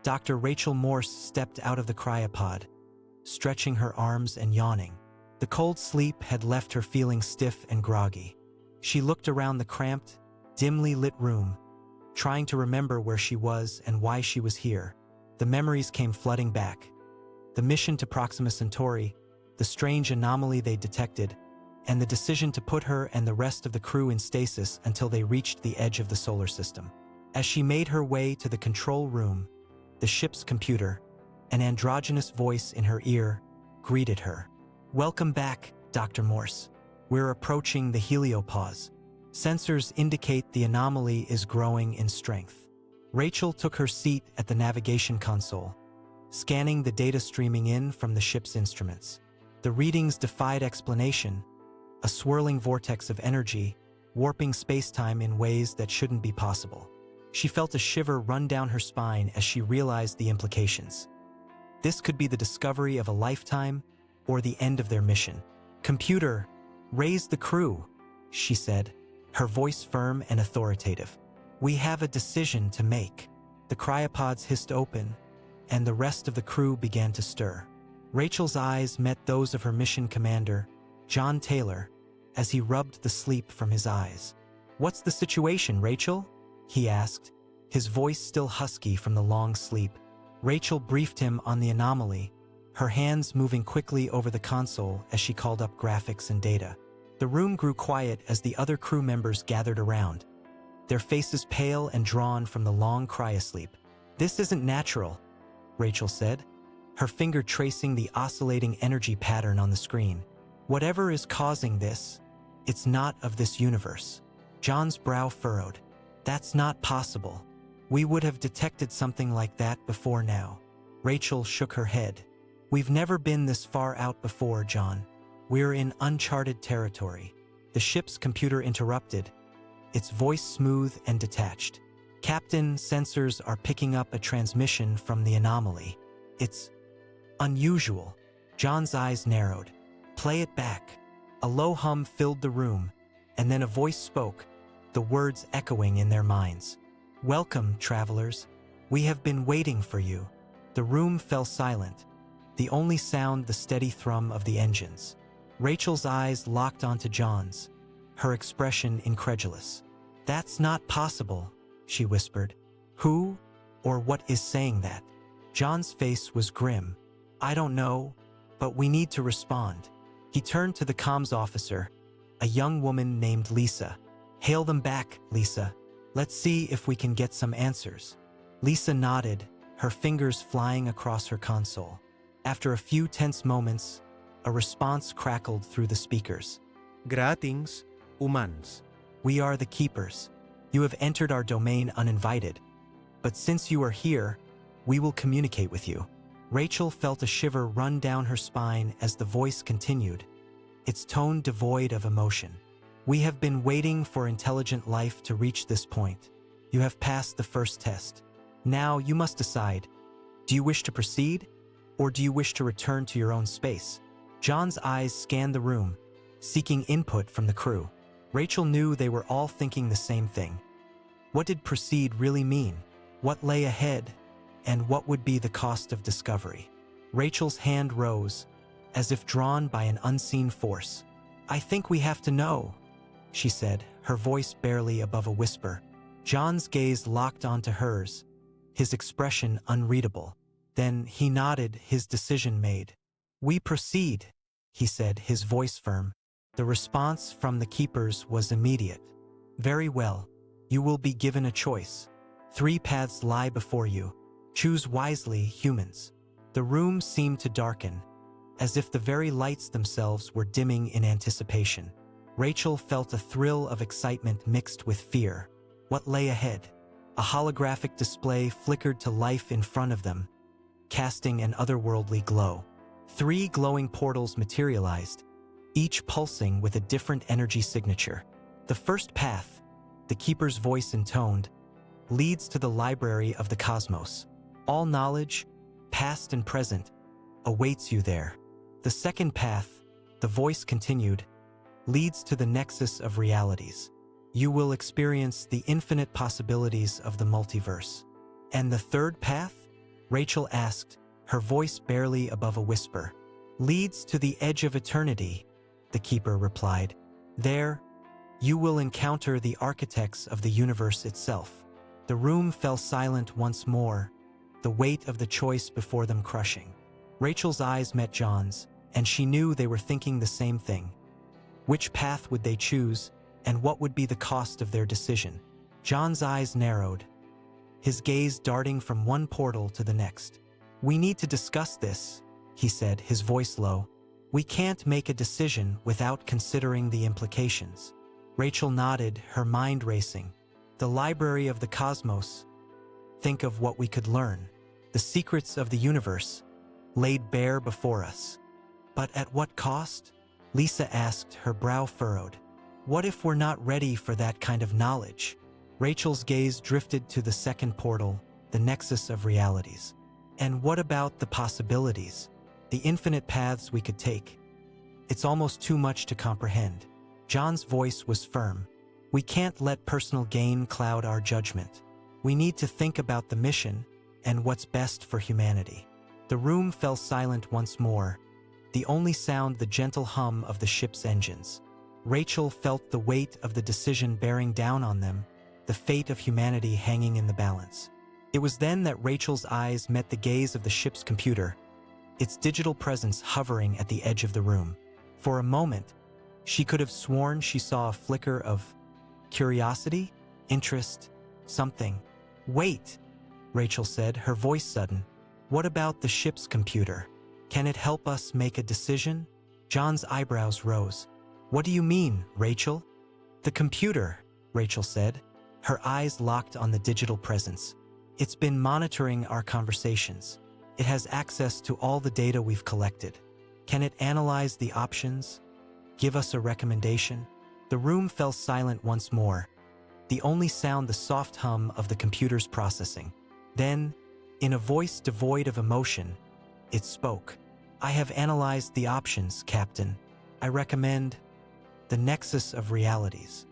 Dr. Rachel Morse stepped out of the cryopod, stretching her arms and yawning. The cold sleep had left her feeling stiff and groggy. She looked around the cramped, dimly lit room, trying to remember where she was and why she was here. The memories came flooding back. The mission to Proxima Centauri, the strange anomaly they detected, and the decision to put her and the rest of the crew in stasis until they reached the edge of the solar system. As she made her way to the control room, the ship's computer, an androgynous voice in her ear, greeted her. "Welcome back, Dr. Morse. We're approaching the heliopause. Sensors indicate the anomaly is growing in strength." Rachel took her seat at the navigation console, scanning the data streaming in from the ship's instruments. The readings defied explanation, a swirling vortex of energy, warping space-time in ways that shouldn't be possible. She felt a shiver run down her spine as she realized the implications. This could be the discovery of a lifetime or the end of their mission. "Computer, raise the crew," she said, her voice firm and authoritative. "We have a decision to make." The cryopods hissed open, and the rest of the crew began to stir. Rachel's eyes met those of her mission commander, John Taylor, as he rubbed the sleep from his eyes. "What's the situation, Rachel?" he asked, his voice still husky from the long sleep. Rachel briefed him on the anomaly, her hands moving quickly over the console as she called up graphics and data. The room grew quiet as the other crew members gathered around, their faces pale and drawn from the long cryosleep. "This isn't natural," Rachel said, her finger tracing the oscillating energy pattern on the screen. "Whatever is causing this, it's not of this universe." John's brow furrowed. "That's not possible. We would have detected something like that before now." Rachel shook her head. "We've never been this far out before, John. We're in uncharted territory." The ship's computer interrupted, its voice smooth and detached. "Captain, sensors are picking up a transmission from the anomaly. It's unusual." John's eyes narrowed. "Play it back." A low hum filled the room, and then a voice spoke, the words echoing in their minds. "Welcome, travelers. We have been waiting for you." The room fell silent, the only sound the steady thrum of the engines. Rachel's eyes locked onto John's, her expression incredulous. "That's not possible," she whispered. "Who or what is saying that?" John's face was grim. "I don't know, but we need to respond." He turned to the comms officer, a young woman named Lisa. "Hail them back, Lisa. Let's see if we can get some answers." Lisa nodded, her fingers flying across her console. After a few tense moments, a response crackled through the speakers. "Greetings, humans. "We are the Keepers. You have entered our domain uninvited, but since you are here, we will communicate with you." Rachel felt a shiver run down her spine as the voice continued, its tone devoid of emotion. "We have been waiting for intelligent life to reach this point. You have passed the first test. Now you must decide. Do you wish to proceed, or do you wish to return to your own space?" John's eyes scanned the room, seeking input from the crew. Rachel knew they were all thinking the same thing. What did proceed really mean? What lay ahead? And what would be the cost of discovery? Rachel's hand rose, as if drawn by an unseen force. "I think we have to know," she said, her voice barely above a whisper. John's gaze locked onto hers, his expression unreadable. Then he nodded, his decision made. "We proceed," he said, his voice firm. The response from the Keepers was immediate. "Very well. You will be given a choice. 3 paths lie before you. Choose wisely, humans." The room seemed to darken, as if the very lights themselves were dimming in anticipation. Rachel felt a thrill of excitement mixed with fear. What lay ahead? A holographic display flickered to life in front of them, casting an otherworldly glow. 3 glowing portals materialized, each pulsing with a different energy signature. "The first path," the Keeper's voice intoned, "leads to the library of the cosmos. All knowledge, past and present, awaits you there. The second path," the voice continued, "leads to the nexus of realities. You will experience the infinite possibilities of the multiverse. And the third path?" Rachel asked, her voice barely above a whisper. Leads to the edge of eternity, the keeper replied. There, you will encounter the architects of the universe itself. The room fell silent once more, the weight of the choice before them crushing. Rachel's eyes met John's, and she knew they were thinking the same thing. Which path would they choose, and what would be the cost of their decision? John's eyes narrowed, his gaze darting from one portal to the next. We need to discuss this, he said, his voice low. We can't make a decision without considering the implications. Rachel nodded, her mind racing. The library of the cosmos. Think of what we could learn. The secrets of the universe, laid bare before us. But at what cost? Lisa asked, her brow furrowed. What if we're not ready for that kind of knowledge? Rachel's gaze drifted to the second portal, the nexus of realities. And what about the possibilities? The infinite paths we could take? It's almost too much to comprehend. John's voice was firm. We can't let personal gain cloud our judgment. We need to think about the mission and what's best for humanity. The room fell silent once more, the only sound the gentle hum of the ship's engines. Rachel felt the weight of the decision bearing down on them, the fate of humanity hanging in the balance. It was then that Rachel's eyes met the gaze of the ship's computer, its digital presence hovering at the edge of the room. For a moment, she could have sworn she saw a flicker of curiosity, interest, something. Wait, Rachel said, her voice sudden. What about the ship's computer? Can it help us make a decision? John's eyebrows rose. What do you mean, Rachel? The computer, Rachel said, her eyes locked on the digital presence. It's been monitoring our conversations. It has access to all the data we've collected. Can it analyze the options? Give us a recommendation? The room fell silent once more, the only sound the soft hum of the computer's processing. Then, in a voice devoid of emotion, it spoke. I have analyzed the options, Captain. I recommend the nexus of realities.